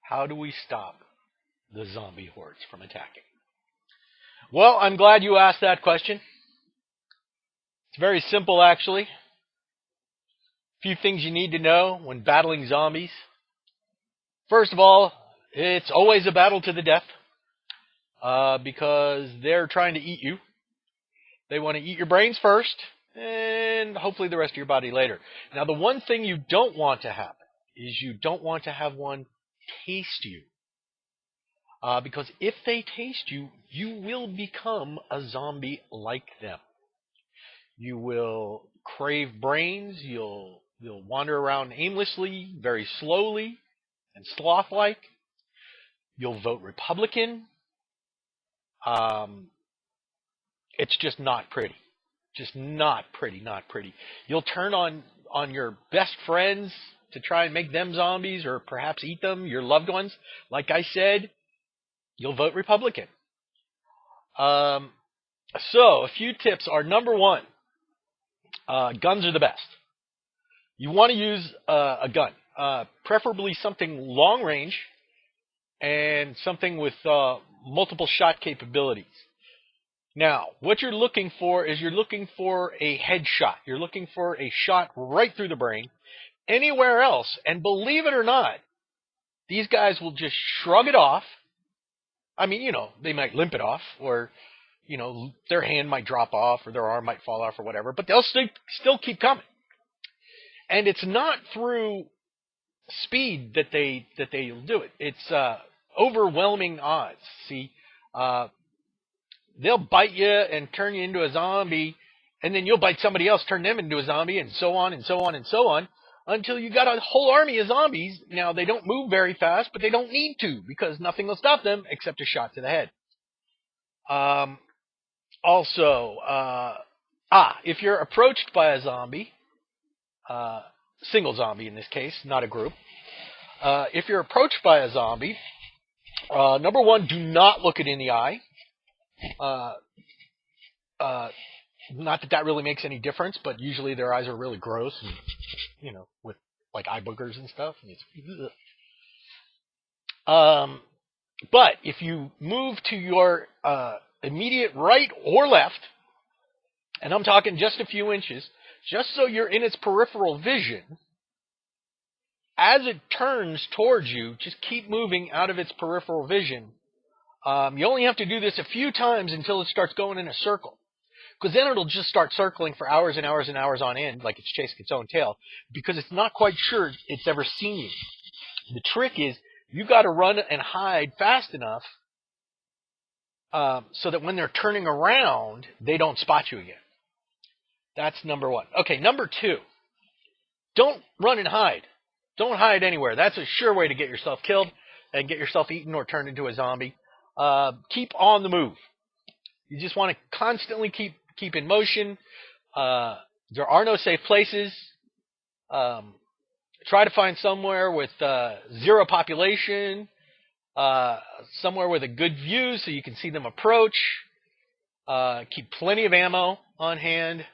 How do we stop the zombie hordes from attacking? Well, I'm glad you asked that question. It's very simple, actually. A few things you need to know when battling zombies. First of all, it's always a battle to the death because they're trying to eat you. They want to eat your brains first and hopefully the rest of your body later. Now, the one thing you don't want to happen is you don't want to have one taste you. Because if they taste you, you will become a zombie like them. You will crave brains. You'll wander around aimlessly, very slowly, and sloth-like. You'll vote Republican. It's just not pretty. Just not pretty, not pretty. You'll turn on your best friends to try and make them zombies or perhaps eat them, your loved ones. Like I said, you'll vote Republican. So a few tips are, number one, guns are the best. You want to use a gun, preferably something long range and something with multiple shot capabilities. Now, what you're looking for is you're looking for a headshot. You're looking for a shot right through the brain. Anywhere else, and believe it or not, these guys will just shrug it off. I mean, they might limp it off, or, their hand might drop off, or their arm might fall off, or whatever, but they'll still keep coming. And it's not through speed that they'll do it. It's overwhelming odds. See, they'll bite you and turn you into a zombie, and then you'll bite somebody else, turn them into a zombie, and so on and so on and so on, until you got a whole army of zombies. Now, they don't move very fast, but they don't need to, because nothing will stop them except a shot to the head. If you're approached by a zombie, single zombie in this case, not a group, if you're approached by a zombie, number one, do not look it in the eye. Not that really makes any difference, but usually their eyes are really gross and, with like eye boogers and stuff. But if you move to your immediate right or left, and I'm talking just a few inches, just so you're in its peripheral vision, as it turns towards you, just keep moving out of its peripheral vision. You only have to do this a few times until it starts going in a circle. Because then it'll just start circling for hours and hours and hours on end, like it's chasing its own tail, because it's not quite sure it's ever seen you. The trick is you got to run and hide fast enough so that when they're turning around, they don't spot you again. That's number one. Okay, number two, don't run and hide. Don't hide anywhere. That's a sure way to get yourself killed and get yourself eaten or turned into a zombie. Keep on the move. You just want to constantly keep in motion. There are no safe places. Try to find somewhere with zero population, somewhere with a good view so you can see them approach. Keep plenty of ammo on hand.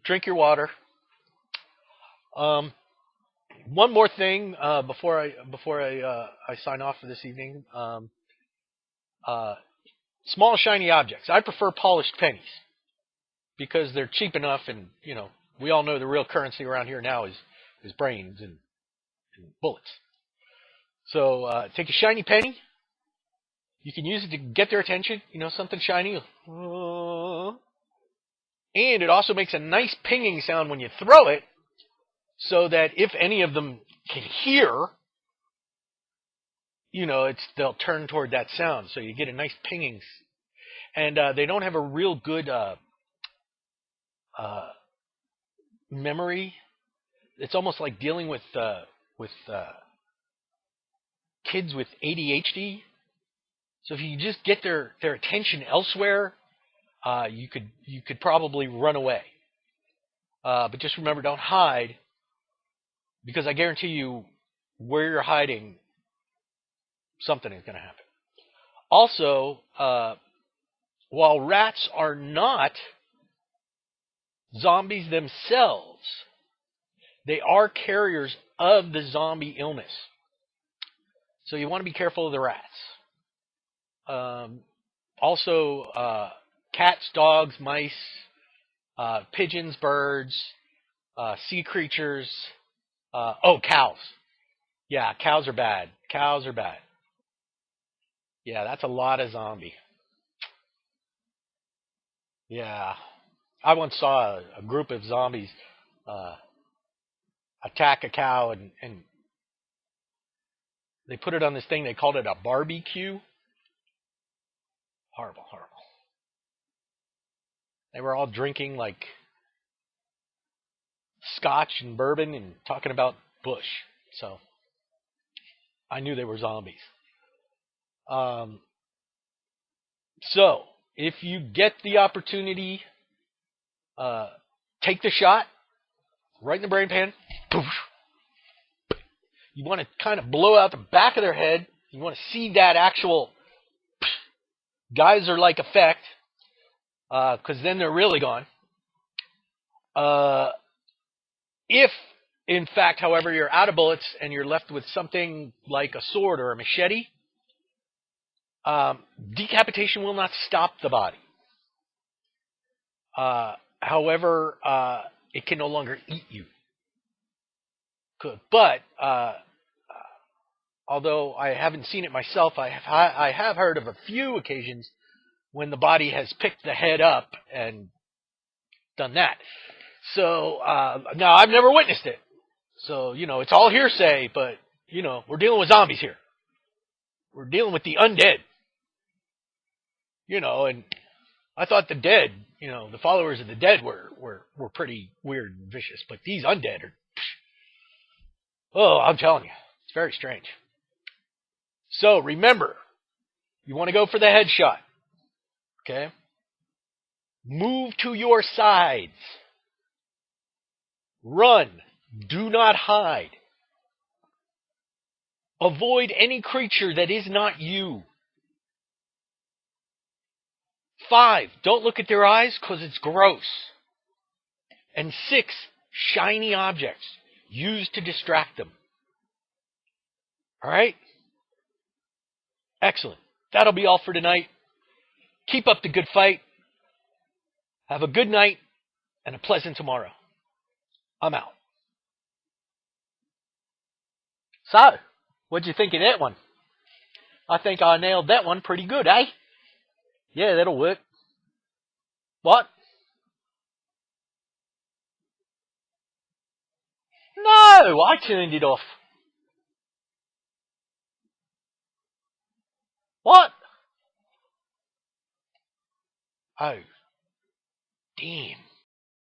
Drink your water. One more thing before I sign off for this evening. Small shiny objects. I prefer polished pennies because they're cheap enough, and we all know the real currency around here now is brains and bullets. So take a shiny penny. You can use it to get their attention. Something shiny. And it also makes a nice pinging sound when you throw it, so that if any of them can hear, they'll turn toward that sound. So you get a nice pinging. And they don't have a real good memory. It's almost like dealing with kids with ADHD. So if you just get their attention elsewhere, you could probably run away. But just remember, don't hide, because I guarantee you, where you're hiding, something is going to happen. Also, while rats are not zombies themselves, they are carriers of the zombie illness. So you want to be careful of the rats. Also, cats, dogs, mice, pigeons, birds, sea creatures. Cows. Yeah, cows are bad. Cows are bad. Yeah, that's a lot of zombie. Yeah. I once saw a group of zombies uh, attack a cow, and they put it on this thing. They called it a barbecue. Horrible, horrible. They were all drinking like scotch and bourbon and talking about Bush. So I knew they were zombies. Um, so if you get the opportunity, uh, take the shot right in the brain pan. Poof. You want to kind of blow out the back of their head. You want to see that actual geyser-like effect, because then they're really gone. If, in fact, however, you're out of bullets and you're left with something like a sword or a machete, decapitation will not stop the body. However, it can no longer eat you. But although I haven't seen it myself, I have heard of a few occasions when the body has picked the head up and done that. So now I've never witnessed it. So, it's all hearsay, but, we're dealing with zombies here. We're dealing with the undead. And I thought the dead, the followers of the dead were pretty weird and vicious, but these undead are, I'm telling you, it's very strange. So remember, you want to go for the headshot. Okay? Move to your sides. Run. Do not hide. Avoid any creature that is not you. 5, don't look at their eyes because it's gross. And 6, shiny objects used to distract them. All right? Excellent. That'll be all for tonight. Keep up the good fight. Have a good night and a pleasant tomorrow. I'm out. So, what'd you think of that one? I think I nailed that one pretty good, eh? Yeah, that'll work. What? No, I turned it off. What? Oh, damn.